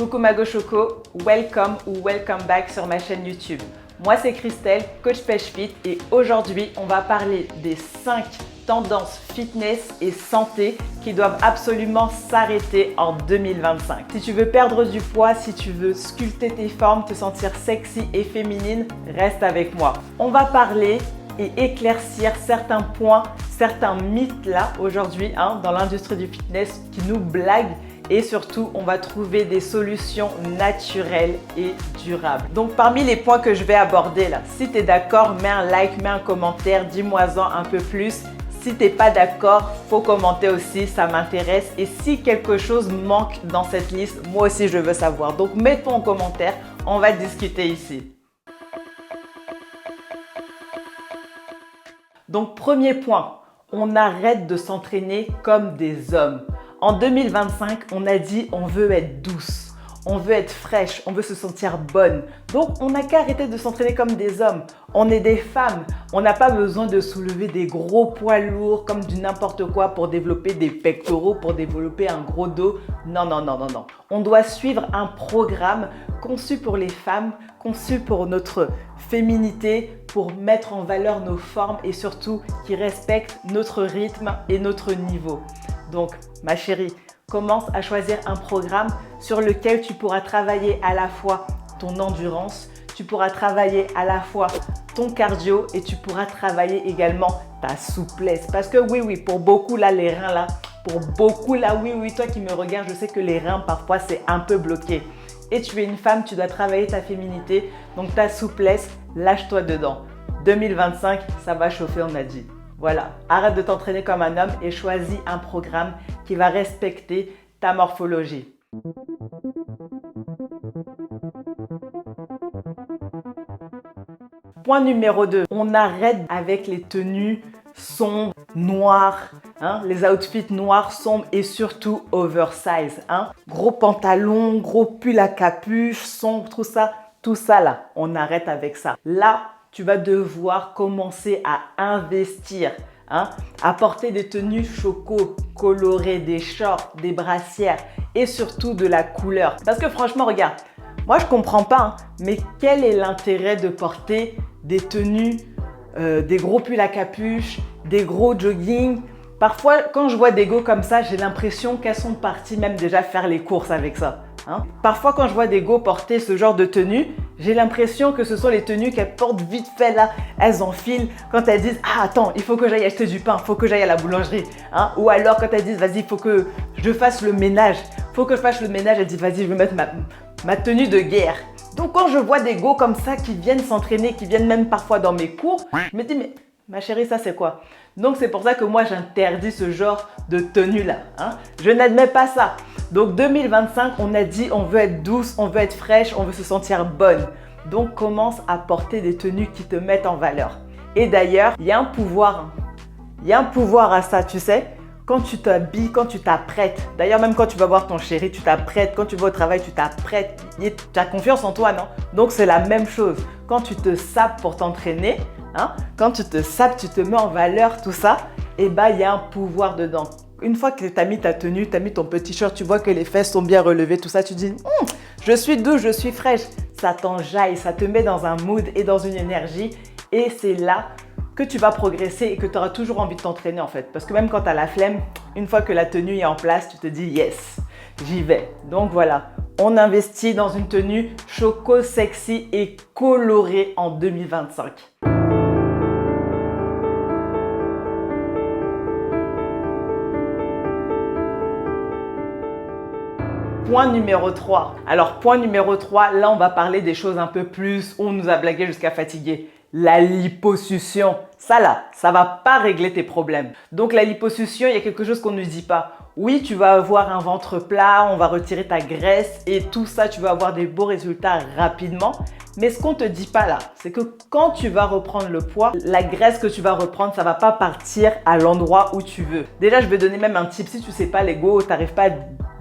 Coucou Mago Choco, welcome ou welcome back sur ma chaîne YouTube. Moi c'est Christelle, coach Pêche Fit et aujourd'hui on va parler des 5 tendances fitness et santé qui doivent absolument s'arrêter en 2025. Si tu veux perdre du poids, si tu veux sculpter tes formes, te sentir sexy et féminine, reste avec moi. On va parler et éclaircir certains points, certains mythes là aujourd'hui dans l'industrie du fitness qui nous blaguent. Et surtout, on va trouver des solutions naturelles et durables. Donc, parmi les points que je vais aborder là, si tu es d'accord, mets un like, mets un commentaire, dis-moi-en un peu plus. Si tu n'es pas d'accord, faut commenter aussi, ça m'intéresse. Et si quelque chose manque dans cette liste, moi aussi je veux savoir. Donc, mets-toi en commentaire, on va discuter ici. Donc, premier point, on arrête de s'entraîner comme des hommes. En 2025, on a dit on veut être douce, on veut être fraîche, on veut se sentir bonne. Donc, on n'a qu'à arrêter de s'entraîner comme des hommes. On est des femmes. On n'a pas besoin de soulever des gros poids lourds comme du n'importe quoi pour développer des pectoraux, pour développer un gros dos. Non, non, non, non, non. On doit suivre un programme conçu pour les femmes, conçu pour notre féminité, pour mettre en valeur nos formes et surtout qui respecte notre rythme et notre niveau. Donc, ma chérie, commence à choisir un programme sur lequel tu pourras travailler à la fois ton endurance, tu pourras travailler à la fois ton cardio et tu pourras travailler également ta souplesse. Parce que oui, pour beaucoup là, les reins là, pour beaucoup là, oui, toi qui me regardes, je sais que les reins parfois c'est un peu bloqué. Et tu es une femme, tu dois travailler ta féminité, donc ta souplesse, lâche-toi dedans. 2025, ça va chauffer, on a dit. Voilà, arrête de t'entraîner comme un homme et choisis un programme qui va respecter ta morphologie. Point numéro 2, on arrête avec les tenues sombres, noires, les outfits noirs, sombres et surtout oversize. Gros pantalon, gros pull à capuche, sombre, tout ça là, on arrête avec ça. Là, tu vas devoir commencer à investir, à porter des tenues choco, colorées, des shorts, des brassières et surtout de la couleur. Parce que franchement, regarde, moi je comprends pas, mais quel est l'intérêt de porter des tenues, des gros pulls à capuche, des gros jogging? Parfois, quand je vois des go comme ça, j'ai l'impression qu'elles sont parties même déjà faire les courses avec ça. Parfois, quand je vois des go porter ce genre de tenue, j'ai l'impression que ce sont les tenues qu'elles portent vite fait là. Elles enfilent quand elles disent « Ah, attends, il faut que j'aille acheter du pain, il faut que j'aille à la boulangerie. » Ou alors quand elles disent « Vas-y, il faut que je fasse le ménage. » Elles disent « Vas-y, je vais mettre ma tenue de guerre. » Donc, quand je vois des go comme ça qui viennent s'entraîner, qui viennent même parfois dans mes cours, je me dis « Mais ma chérie, ça c'est quoi ?» Donc, c'est pour ça que moi, j'interdis ce genre de tenue-là. Je n'admets pas ça. Donc, 2025, on a dit on veut être douce, on veut être fraîche, on veut se sentir bonne. Donc, commence à porter des tenues qui te mettent en valeur. Et d'ailleurs, il y a un pouvoir. Il y a un pouvoir à ça, tu sais. Quand tu t'habilles, quand tu t'apprêtes. D'ailleurs, même quand tu vas voir ton chéri, tu t'apprêtes. Quand tu vas au travail, tu t'apprêtes. Tu as confiance en toi, non? Donc, c'est la même chose. Quand tu te sapes pour t'entraîner, quand tu te sapes, tu te mets en valeur, tout ça, et il y a un pouvoir dedans. Une fois que tu as mis ta tenue, tu as mis ton petit short, tu vois que les fesses sont bien relevées, tout ça, tu dis je suis douce, je suis fraîche. Ça t'enjaille, ça te met dans un mood et dans une énergie. Et c'est là que tu vas progresser et que tu auras toujours envie de t'entraîner en fait. Parce que même quand tu as la flemme, une fois que la tenue est en place, tu te dis yes, j'y vais. Donc voilà, on investit dans une tenue choco, sexy et colorée en 2025. Point numéro 3. Alors, point numéro 3, là, on va parler des choses un peu plus, on nous a blagué jusqu'à fatiguer. La liposuction. Ça là, ça va pas régler tes problèmes. Donc, la liposuction, il y a quelque chose qu'on ne dit pas. Oui, tu vas avoir un ventre plat, on va retirer ta graisse et tout ça, tu vas avoir des beaux résultats rapidement. Mais ce qu'on ne te dit pas là, c'est que quand tu vas reprendre le poids, la graisse que tu vas reprendre, ça ne va pas partir à l'endroit où tu veux. Déjà, je vais donner même un tip. Si tu ne sais pas, les go, tu n'arrives pas à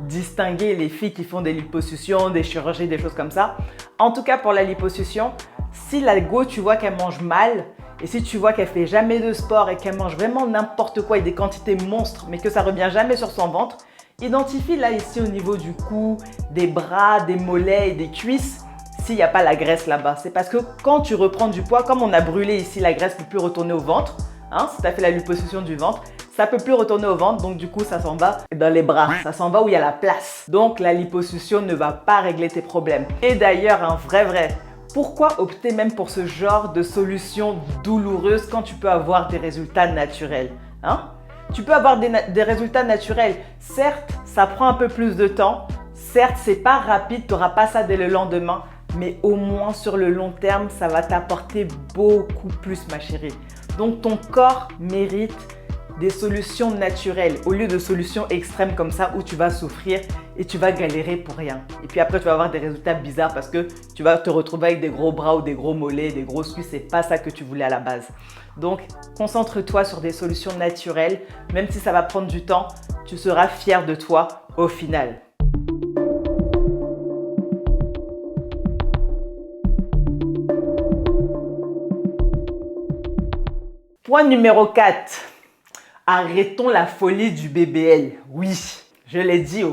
distinguer les filles qui font des liposuctions, des chirurgies, des choses comme ça. En tout cas, pour la liposuction, si la go, tu vois qu'elle mange mal, et si tu vois qu'elle fait jamais de sport et qu'elle mange vraiment n'importe quoi et des quantités monstres, mais que ça revient jamais sur son ventre, Identifie là ici au niveau du cou, des bras, des mollets et des cuisses s'il n'y a pas la graisse là-bas. C'est parce que quand tu reprends du poids, comme on a brûlé ici, la graisse ne peut plus retourner au ventre. Si tu as fait la liposuction du ventre, ça ne peut plus retourner au ventre, donc du coup ça s'en va dans les bras, ça s'en va où il y a la place. Donc la liposuction ne va pas régler tes problèmes. Et d'ailleurs, un vrai, pourquoi opter même pour ce genre de solution douloureuse quand tu peux avoir des résultats naturels? Tu peux avoir des résultats naturels. Certes, ça prend un peu plus de temps. Certes, c'est pas rapide, tu n'auras pas ça dès le lendemain. Mais au moins sur le long terme, ça va t'apporter beaucoup plus, ma chérie. Donc ton corps mérite des solutions naturelles au lieu de solutions extrêmes comme ça où tu vas souffrir et tu vas galérer pour rien. Et puis après, tu vas avoir des résultats bizarres parce que tu vas te retrouver avec des gros bras ou des gros mollets, des grosses cuisses. C'est pas ça que tu voulais à la base. Donc, concentre-toi sur des solutions naturelles. Même si ça va prendre du temps, tu seras fier de toi au final. Point numéro 4. Arrêtons la folie du BBL. Oui, je l'ai dit.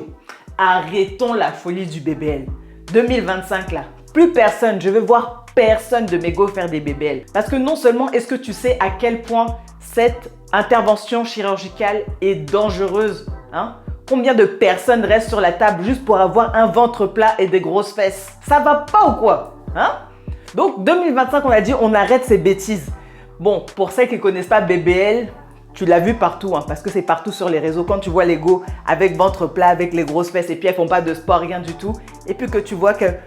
Arrêtons la folie du BBL. 2025 là, plus personne, je veux voir personne de mes go faire des BBL. Parce que non seulement est-ce que tu sais à quel point cette intervention chirurgicale est dangereuse, Combien de personnes restent sur la table juste pour avoir un ventre plat et des grosses fesses? Ça va pas ou quoi? Donc 2025, on a dit on arrête ces bêtises. Bon, pour celles qui ne connaissent pas BBL, tu l'as vu partout, parce que c'est partout sur les réseaux. Quand tu vois les go avec ventre plat, avec les grosses fesses et puis elles font pas de sport, rien du tout. Et puis que tu vois qu'elles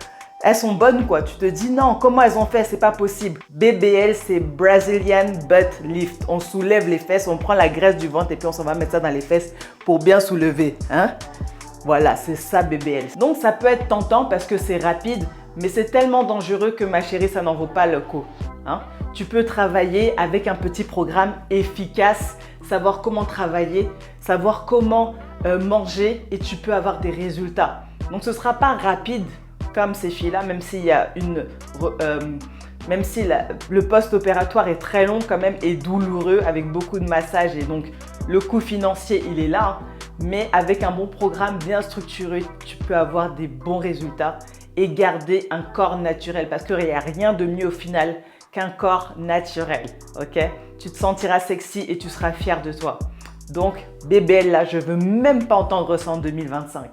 sont bonnes, quoi. Tu te dis non, comment elles ont fait? C'est pas possible. BBL, c'est Brazilian Butt Lift. On soulève les fesses, on prend la graisse du ventre et puis on s'en va mettre ça dans les fesses pour bien soulever. Voilà, c'est ça BBL. Donc ça peut être tentant parce que c'est rapide, mais c'est tellement dangereux que ma chérie, ça n'en vaut pas le coup. Tu peux travailler avec un petit programme efficace, savoir comment travailler, savoir comment manger et tu peux avoir des résultats. Donc ce ne sera pas rapide comme ces filles-là, même s'il y a même si le post-opératoire est très long quand même et douloureux avec beaucoup de massages et donc le coût financier il est là. Mais avec un bon programme bien structuré, tu peux avoir des bons résultats et garder un corps naturel parce qu'il n'y a rien de mieux au final qu'un corps naturel, ok? Tu te sentiras sexy et tu seras fier de toi. Donc, BBL là, je veux même pas entendre ça en 2025.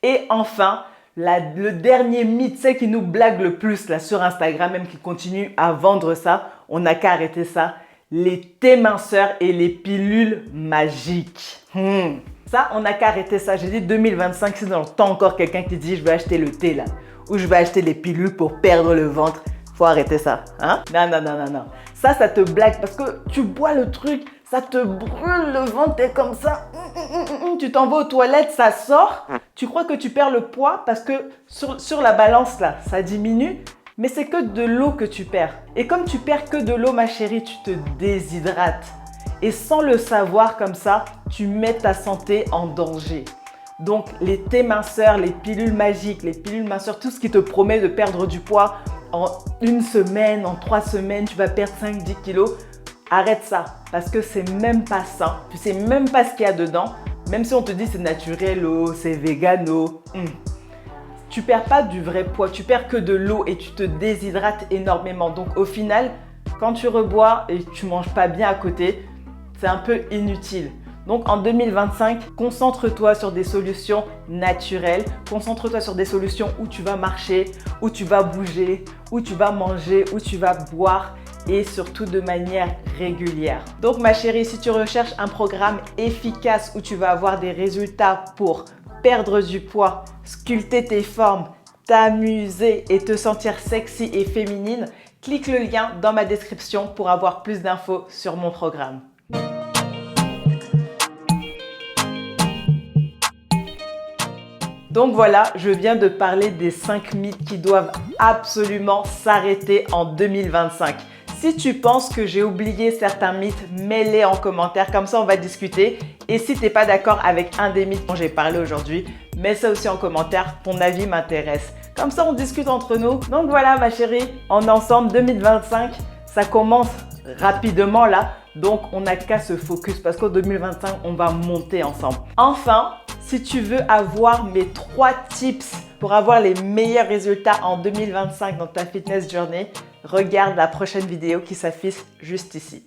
Et enfin, le dernier mythe, c'est qui nous blague le plus là sur Instagram, même qui continue à vendre ça, on n'a qu'à arrêter ça, les thés minceurs et les pilules magiques. Ça, on n'a qu'à arrêter ça. J'ai dit 2025, si dans le temps encore quelqu'un qui dit je vais acheter le thé là, ou je vais acheter les pilules pour perdre le ventre, faut arrêter ça. Non. Ça te blague parce que tu bois le truc, ça te brûle le ventre, t'es comme ça. Tu t'en vas aux toilettes, ça sort. Tu crois que tu perds le poids parce que sur la balance là, ça diminue. Mais c'est que de l'eau que tu perds. Et comme tu perds que de l'eau, ma chérie, tu te déshydrates. Et sans le savoir comme ça, tu mets ta santé en danger. Donc, les thés minceurs, les pilules magiques, les pilules minceurs, tout ce qui te promet de perdre du poids en 1 semaine, en 3 semaines, tu vas perdre 5-10 kilos. Arrête ça parce que c'est même pas sain. Tu sais même pas ce qu'il y a dedans. Même si on te dit c'est naturel, c'est végano. Tu perds pas du vrai poids, tu perds que de l'eau et tu te déshydrates énormément. Donc au final, quand tu rebois et tu manges pas bien à côté, c'est un peu inutile. Donc en 2025, concentre-toi sur des solutions naturelles. Concentre-toi sur des solutions où tu vas marcher, où tu vas bouger, où tu vas manger, où tu vas boire et surtout de manière régulière. Donc ma chérie, si tu recherches un programme efficace où tu vas avoir des résultats pour perdre du poids, sculpter tes formes, t'amuser et te sentir sexy et féminine, clique le lien dans ma description pour avoir plus d'infos sur mon programme. Donc voilà, je viens de parler des 5 mythes qui doivent absolument s'arrêter en 2025. Si tu penses que j'ai oublié certains mythes, mets-les en commentaire, comme ça on va discuter. Et si tu n'es pas d'accord avec un des mythes dont j'ai parlé aujourd'hui, mets ça aussi en commentaire, ton avis m'intéresse. Comme ça on discute entre nous. Donc voilà ma chérie, on est ensemble 2025, ça commence rapidement là. Donc, on n'a qu'à se focus parce qu'en 2025, on va monter ensemble. Enfin, si tu veux avoir mes 3 tips pour avoir les meilleurs résultats en 2025 dans ta fitness journey, regarde la prochaine vidéo qui s'affiche juste ici.